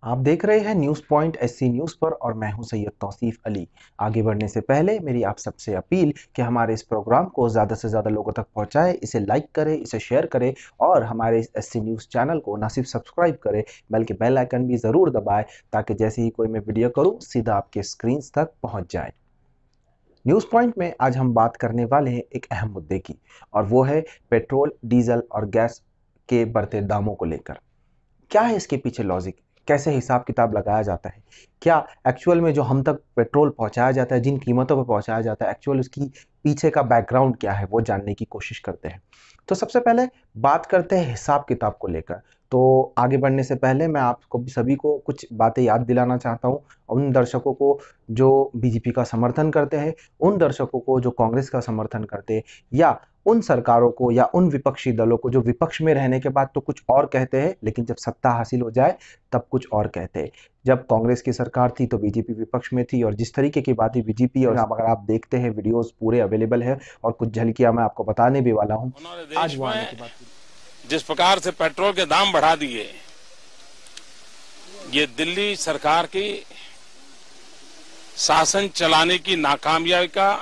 आप देख रहे हैं न्यूज़ पॉइंट एससी न्यूज़ पर और मैं हूं सैयद तौसीफ अली। आगे बढ़ने से पहले मेरी आप सबसे अपील कि हमारे इस प्रोग्राम को ज़्यादा से ज़्यादा लोगों तक पहुंचाएं, इसे लाइक करें, इसे शेयर करें और हमारे इस एससी न्यूज़ चैनल को ना सिर्फ सब्सक्राइब करें बल्कि बेल आइकन भी ज़रूर दबाएं ताकि जैसे ही कोई मैं वीडियो करूँ सीधा आपके स्क्रीन तक पहुँच जाए। न्यूज़ पॉइंट में आज हम बात करने वाले हैं एक अहम मुद्दे की और वो है पेट्रोल, डीजल और गैस के बढ़ते दामों को लेकर। क्या है इसके पीछे लॉजिक? कैसे हिसाब किताब लगाया जाता है? क्या एक्चुअल में जो हम तक पेट्रोल पहुंचाया जाता है, जिन कीमतों पर पहुंचाया जाता है, एक्चुअल उसकी पीछे का बैकग्राउंड क्या है, वो जानने की कोशिश करते हैं। तो सबसे पहले बात करते हैं हिसाब किताब को लेकर। तो आगे बढ़ने से पहले मैं आपको सभी को कुछ बातें याद दिलाना चाहता हूँ। उन दर्शकों को जो बीजेपी का समर्थन करते हैं, उन दर्शकों को जो कांग्रेस का समर्थन करते हैं, या उन सरकारों को या उन विपक्षी दलों को जो विपक्ष में रहने के बाद तो कुछ और कहते हैं लेकिन जब सत्ता हासिल हो जाए तब कुछ और कहते हैं। जब कांग्रेस की सरकार थी तो बीजेपी विपक्ष में थी और जिस तरीके की बातें बीजेपी, और अगर आप देखते हैं वीडियोस पूरे अवेलेबल है और कुछ झलकियां मैं आपको बताने भी वाला हूं। उन्होंने देश में जिस प्रकार से पेट्रोल के दाम बढ़ा दिए, ये दिल्ली सरकार की शासन चलाने की नाकामयाबी का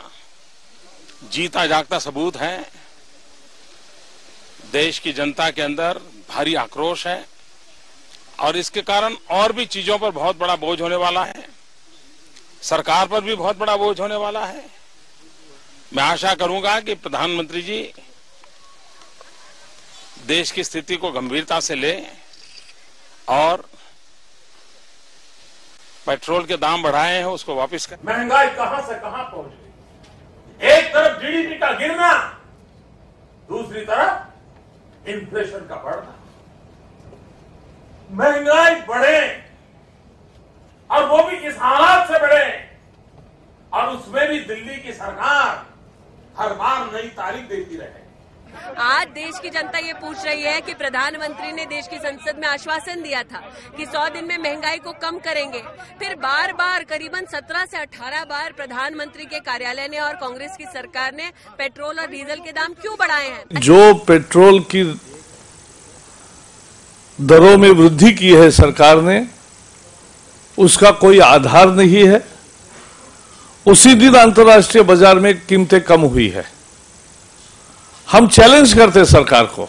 जीता जागता सबूत है। देश की जनता के अंदर भारी आक्रोश है और इसके कारण और भी चीजों पर बहुत बड़ा बोझ होने वाला है। सरकार पर भी बहुत बड़ा बोझ होने वाला है। मैं आशा करूंगा कि प्रधानमंत्री जी देश की स्थिति को गंभीरता से ले और पेट्रोल के दाम बढ़ाए हैं उसको वापस कर। महंगाई कहां से कहां पहुंच गई। एक तरफ जीडीपी का गिरना, दूसरी तरफ इन्फ्लेशन का बढ़ना। महंगाई बढ़े और वो भी इस हालात से बढ़े और उसमें भी दिल्ली की सरकार हर बार नई तारीख देती रहे। आज देश की जनता ये पूछ रही है कि प्रधानमंत्री ने देश की संसद में आश्वासन दिया था कि 100 दिन में महंगाई को कम करेंगे। फिर बार बार करीबन 17 से 18 बार प्रधानमंत्री के कार्यालय ने और कांग्रेस की सरकार ने पेट्रोल और डीजल के दाम क्यों बढ़ाए हैं? जो पेट्रोल की दरों में वृद्धि की है सरकार ने, उसका कोई आधार नहीं है। उसी दिन अंतर्राष्ट्रीय बाजार में कीमतें कम हुई है। हम चैलेंज करते सरकार को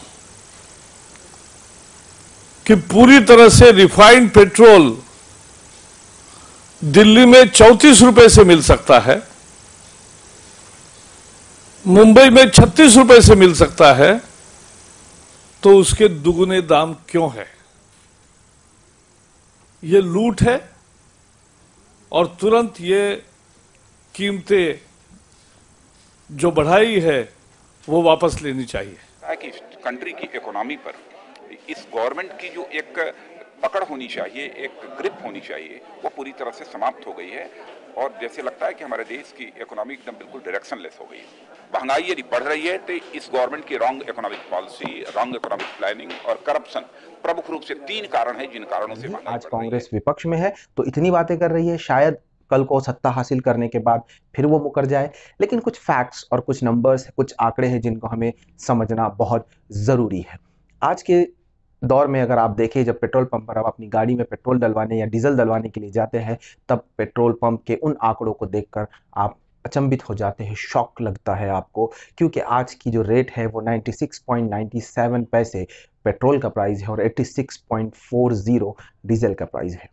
कि पूरी तरह से रिफाइंड पेट्रोल दिल्ली में 34 रुपए से मिल सकता है, मुंबई में 36 रुपए से मिल सकता है, तो उसके दुगने दाम क्यों है? ये लूट है और तुरंत ये कीमतें जो बढ़ाई है वो वापस लेनी चाहिए। कि कंट्री की इकोनॉमी पर इस गवर्नमेंट की जो एक पकड़ होनी चाहिए, एक ग्रिप होनी चाहिए, वो पूरी तरह से समाप्त हो गई है और जैसे लगता है कि हमारे देश की इकोनॉमी एकदम बिल्कुल डायरेक्शनलेस हो गई है। महंगाई यदि बढ़ रही है तो इस गवर्नमेंट की wrong economic policy, wrong economic planning और करप्शन प्रमुख रूप से 3 कारण है जिन कारणों से आज कांग्रेस विपक्ष में है तो इतनी बातें कर रही है, शायद कल को सत्ता हासिल करने के बाद फिर वो मुकर जाए। लेकिन कुछ फैक्ट्स और कुछ नंबर्स, कुछ आंकड़े हैं जिनको हमें समझना बहुत ज़रूरी है। आज के दौर में अगर आप देखें, जब पेट्रोल पंप पर आप अपनी गाड़ी में पेट्रोल डलवाने या डीजल डलवाने के लिए जाते हैं, तब पेट्रोल पंप के उन आंकड़ों को देखकर आप अचंभित हो जाते हैं, शॉक लगता है आपको, क्योंकि आज की जो रेट है वो 96.97 पैसे पेट्रोल का प्राइस है और 86.40 डीजल का प्राइस है।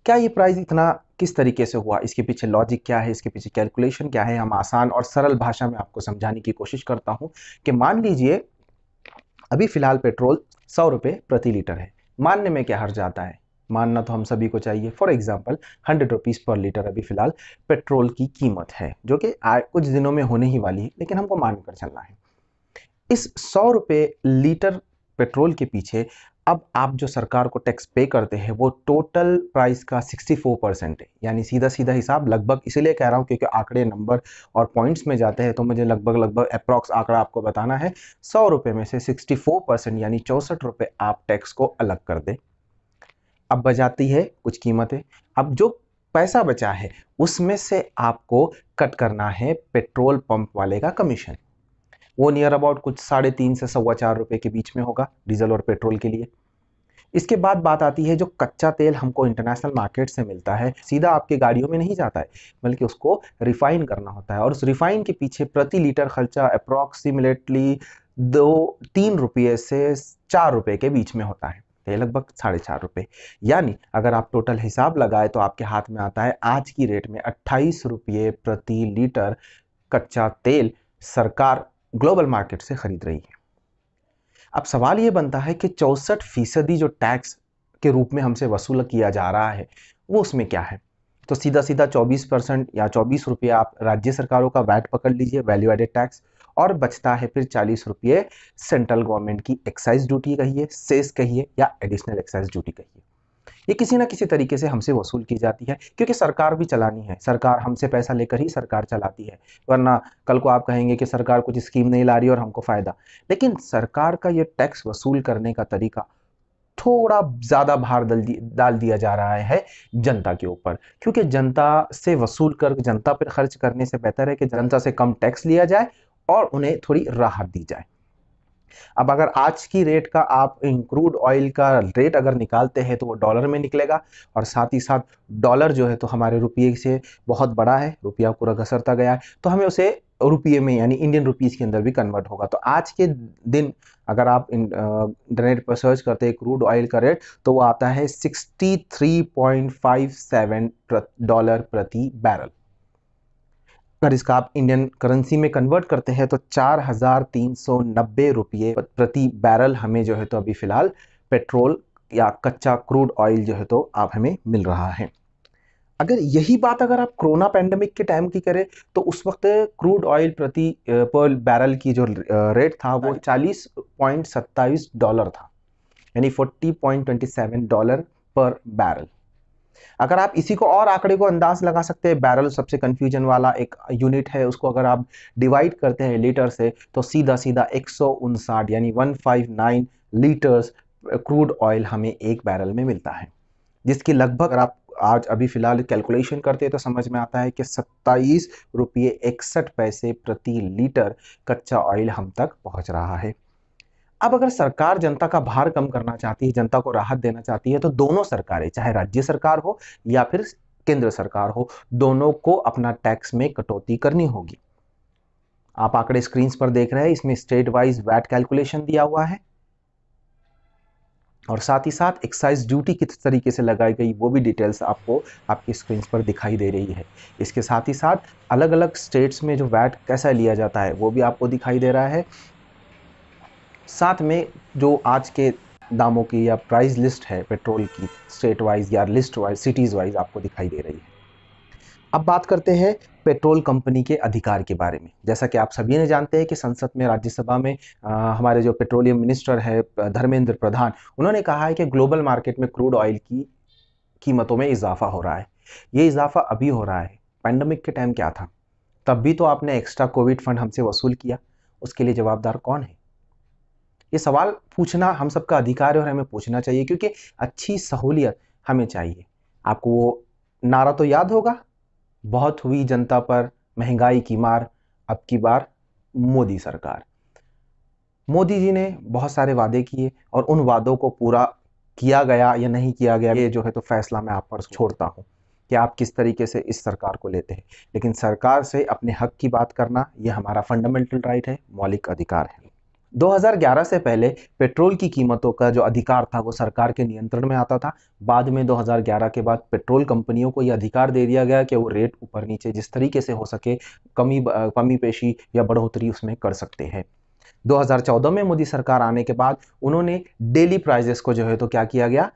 क्या ये प्राइस इतना किस तरीके से हुआ? इसके पीछे लॉजिक क्या है, इसके पीछे कैलकुलेशन क्या है? हम आसान और सरल भाषा में आपको समझाने की कोशिश करता हूं कि मान लीजिए अभी फिलहाल पेट्रोल 100 रुपये प्रति लीटर है। मानने में क्या हर्ज आता है? मानना तो हम सभी को चाहिए। फॉर एग्जाम्पल 100 रुपीज़ पर लीटर अभी फिलहाल पेट्रोल की कीमत है, जो कि कुछ दिनों में होने ही वाली है, लेकिन हमको मानकर चलना है। इस 100 रुपये लीटर पेट्रोल के पीछे अब आप जो सरकार को टैक्स पे करते हैं वो टोटल प्राइस का 64% है। यानी सीधा सीधा हिसाब, लगभग इसलिए कह रहा हूँ क्योंकि आंकड़े, नंबर और पॉइंट्स में जाते हैं तो मुझे लगभग अप्रॉक्स आंकड़ा आपको बताना है। 100 रुपये में से 64% यानी 64 रुपये आप टैक्स को अलग कर दें। अब बचाती है कुछ कीमतें। अब जो पैसा बचा है उसमें से आपको कट करना है पेट्रोल पंप वाले का कमीशन। वो नियर अबाउट कुछ 3.5 से 4.25 रुपये के बीच में होगा डीजल और पेट्रोल के लिए। इसके बाद बात आती है जो कच्चा तेल हमको इंटरनेशनल मार्केट से मिलता है, सीधा आपके गाड़ियों में नहीं जाता है, बल्कि उसको रिफाइन करना होता है और उस रिफाइन के पीछे प्रति लीटर खर्चा अप्रॉक्सीमेटली 3 रुपये से 4 रुपये के बीच में होता है, ये लगभग 4.5 रुपये। यानी अगर आप टोटल हिसाब लगाए तो आपके हाथ में आता है आज की रेट में 28 रुपये प्रति लीटर कच्चा तेल सरकार ग्लोबल मार्केट से खरीद रही है। अब सवाल ये बनता है कि 64% जो टैक्स के रूप में हमसे वसूल किया जा रहा है वो उसमें क्या है। तो सीधा सीधा 24% या 24 रुपये आप राज्य सरकारों का वैट पकड़ लीजिए, वैल्यू एडेड टैक्स, और बचता है फिर 40 रुपये सेंट्रल गवर्नमेंट की एक्साइज ड्यूटी कहिए, सेस कहिए या एडिशनल एक्साइज ड्यूटी कहिए। ये किसी ना किसी तरीके से हमसे वसूल की जाती है क्योंकि सरकार भी चलानी है, सरकार हमसे पैसा लेकर ही सरकार चलाती है, वरना कल को आप कहेंगे कि सरकार कुछ स्कीम नहीं ला रही और हमको फायदा। लेकिन सरकार का ये टैक्स वसूल करने का तरीका थोड़ा ज़्यादा भार डाल दिया जा रहा है जनता के ऊपर, क्योंकि जनता से वसूल कर जनता पर खर्च करने से बेहतर है कि जनता से कम टैक्स लिया जाए और उन्हें थोड़ी राहत दी जाए। अब अगर आज की रेट का आप क्रूड ऑयल का रेट अगर निकालते हैं तो वो डॉलर में निकलेगा और साथ ही साथ डॉलर जो है तो हमारे रुपये से बहुत बड़ा है, रुपया पूरा घसरता गया है, तो हमें उसे रुपये में यानी इंडियन रुपीस के अंदर भी कन्वर्ट होगा। तो आज के दिन अगर आप इंटरनेट पर सर्च करते हैं क्रूड ऑयल का रेट तो वो आता है $63.57 प्रति बैरल। अगर इसका आप इंडियन करेंसी में कन्वर्ट करते हैं तो 4,390 रुपये प्रति बैरल हमें जो है तो अभी फिलहाल पेट्रोल या कच्चा क्रूड ऑयल जो है तो आप हमें मिल रहा है। अगर यही बात अगर आप कोरोना पैंडेमिक के टाइम की करें तो उस वक्त क्रूड ऑयल प्रति पर बैरल की जो रेट था वो $40.27 था, यानी $40.27 पर बैरल। अगर आप इसी को और आंकड़े को अंदाज लगा सकते हैं, बैरल सबसे कंफ्यूजन वाला एक यूनिट है, उसको अगर आप डिवाइड करते हैं लीटर से तो सीधा सीधा 159 यानी 159 लीटर्स क्रूड ऑयल हमें एक बैरल में मिलता है, जिसकी लगभग अगर आप आज अभी फिलहाल कैलकुलेशन करते हैं तो समझ में आता है कि 27 रुपये 61 पैसे प्रति लीटर कच्चा ऑयल हम तक पहुंच रहा है। अब अगर सरकार जनता का भार कम करना चाहती है, जनता को राहत देना चाहती है, तो दोनों सरकारें, चाहे राज्य सरकार हो या फिर केंद्र सरकार हो, दोनों को अपना टैक्स में कटौती करनी होगी। आप आंकड़े स्क्रीन पर देख रहे हैं, इसमें स्टेट वाइज वैट कैलकुलेशन दिया हुआ है और साथ ही साथ एक्साइज ड्यूटी किस तरीके से लगाई गई वो भी डिटेल्स आपको आपकी स्क्रीन पर दिखाई दे रही है। इसके साथ ही साथ अलग अलग स्टेट्स में जो वैट कैसा लिया जाता है वो भी आपको दिखाई दे रहा है। साथ में जो आज के दामों की या प्राइस लिस्ट है पेट्रोल की, स्टेट वाइज या लिस्ट वाइज, सिटीज़ वाइज आपको दिखाई दे रही है। अब बात करते हैं पेट्रोल कंपनी के अधिकार के बारे में। जैसा कि आप सभी ने जानते हैं कि संसद में, राज्यसभा में हमारे जो पेट्रोलियम मिनिस्टर है धर्मेंद्र प्रधान, उन्होंने कहा है कि ग्लोबल मार्केट में क्रूड ऑयल की कीमतों में इजाफा हो रहा है। ये इजाफा अभी हो रहा है, पैंडेमिक के टाइम क्या था? तब भी तो आपने एक्स्ट्रा कोविड फंड हमसे वसूल किया, उसके लिए जवाबदार कौन है? ये सवाल पूछना हम सबका अधिकार है और हमें पूछना चाहिए, क्योंकि अच्छी सहूलियत हमें चाहिए। आपको वो नारा तो याद होगा, बहुत हुई जनता पर महंगाई की मार, अब की बार मोदी सरकार। मोदी जी ने बहुत सारे वादे किए और उन वादों को पूरा किया गया या नहीं किया गया, ये जो है तो फैसला मैं आप पर छोड़ता हूं कि आप किस तरीके से इस सरकार को लेते हैं। लेकिन सरकार से अपने हक की बात करना ये हमारा फंडामेंटल राइट है, मौलिक अधिकार है। 2011 से पहले पेट्रोल की कीमतों का जो अधिकार था वो सरकार के नियंत्रण में आता था। बाद में 2011 के बाद पेट्रोल कंपनियों को यह अधिकार दे दिया गया कि वो रेट ऊपर नीचे जिस तरीके से हो सके कमी पेशी या बढ़ोतरी उसमें कर सकते हैं। 2014 में मोदी सरकार आने के बाद उन्होंने डेली प्राइजेस को जो है तो क्या किया गया,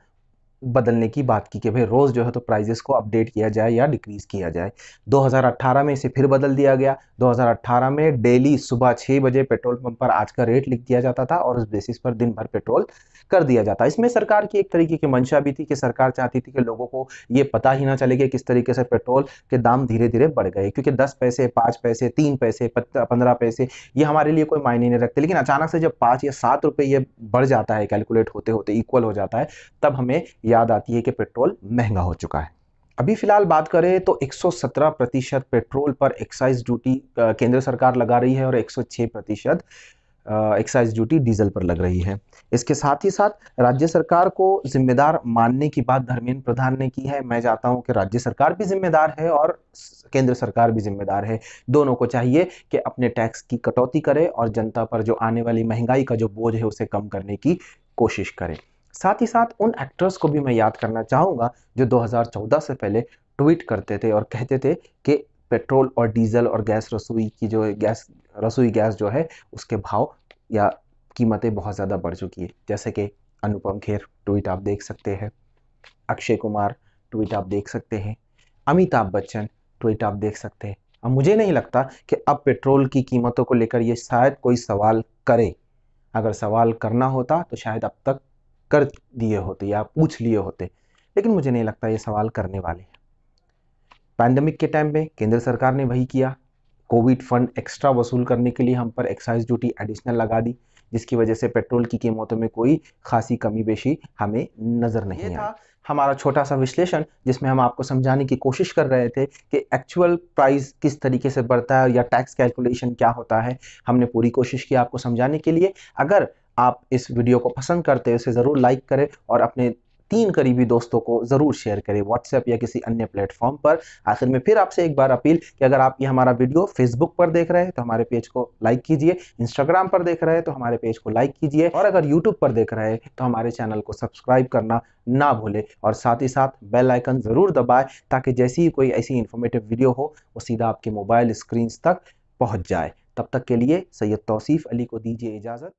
बदलने की बात की कि भाई रोज़ जो है तो प्राइजेस को अपडेट किया जाए या डिक्रीज़ किया जाए। 2018 में इसे फिर बदल दिया गया। 2018 में डेली सुबह 6 बजे पेट्रोल पंप पर आज का रेट लिख दिया जाता था और उस बेसिस पर दिन भर पेट्रोल कर दिया जाता। इसमें सरकार की एक तरीके की मंशा भी थी कि सरकार चाहती थी कि लोगों को ये पता ही ना चले कि किस तरीके से पेट्रोल के दाम धीरे धीरे बढ़ गए, क्योंकि 10 पैसे, 5 पैसे, 3 पैसे, 15 पैसे ये हमारे लिए कोई मायने नहीं रखते। लेकिन अचानक से जब 5 या 7 रुपये ये बढ़ जाता है, कैलकुलेट होते होते इक्वल हो जाता है, तब हमें याद आती है कि पेट्रोल महंगा हो चुका है। अभी फिलहाल बात करें तो 117% पेट्रोल पर एक्साइज ड्यूटी केंद्र सरकार लगा रही है और 106% एक्साइज ड्यूटी डीजल पर लग रही है। इसके साथ ही साथ राज्य सरकार को जिम्मेदार मानने की बात धर्मेंद्र प्रधान ने की है। मैं चाहता हूं कि राज्य सरकार भी जिम्मेदार है और केंद्र सरकार भी जिम्मेदार है। दोनों को चाहिए कि अपने टैक्स की कटौती करे और जनता पर जो आने वाली महंगाई का जो बोझ है उसे कम करने की कोशिश करे। साथ ही साथ उन एक्टर्स को भी मैं याद करना चाहूँगा जो 2014 से पहले ट्वीट करते थे और कहते थे कि पेट्रोल और डीजल और गैस रसोई गैस जो है उसके भाव या कीमतें बहुत ज़्यादा बढ़ चुकी है। जैसे कि अनुपम खेर ट्वीट आप देख सकते हैं, अक्षय कुमार ट्वीट आप देख सकते हैं, अमिताभ बच्चन ट्वीट आप देख सकते हैं। अब मुझे नहीं लगता कि अब पेट्रोल की कीमतों को लेकर ये शायद कोई सवाल करे। अगर सवाल करना होता तो शायद अब तक कर दिए होते या पूछ लिए होते, लेकिन मुझे नहीं लगता ये सवाल करने वाले हैं। पैंडेमिक के टाइम में केंद्र सरकार ने वही किया, कोविड फंड एक्स्ट्रा वसूल करने के लिए हम पर एक्साइज ड्यूटी एडिशनल लगा दी, जिसकी वजह से पेट्रोल की कीमतों में कोई खासी कमी बेशी हमें नजर नहीं आई। हमारा छोटा सा विश्लेषण जिसमें हम आपको समझाने की कोशिश कर रहे थे कि एक्चुअल प्राइस किस तरीके से बढ़ता है या टैक्स कैलकुलेशन क्या होता है। हमने पूरी कोशिश की आपको समझाने के लिए। अगर आप इस वीडियो को पसंद करते हैं उसे ज़रूर लाइक करें और अपने 3 करीबी दोस्तों को ज़रूर शेयर करें व्हाट्सएप या किसी अन्य प्लेटफॉर्म पर। आखिर में फिर आपसे एक बार अपील कि अगर आप ये हमारा वीडियो फेसबुक पर देख रहे हैं तो हमारे पेज को लाइक कीजिए, इंस्टाग्राम पर देख रहे हैं तो हमारे पेज को लाइक कीजिए और अगर यूट्यूब पर देख रहे हैं तो हमारे चैनल को सब्सक्राइब करना ना भूलें और साथ ही साथ बेल आइकन ज़रूर दबाएं ताकि जैसी ही कोई ऐसी इन्फॉर्मेटिव वीडियो हो वो सीधा आपके मोबाइल स्क्रीन तक पहुँच जाए। तब तक के लिए सैयद तौसीफ अली को दीजिए इजाज़त।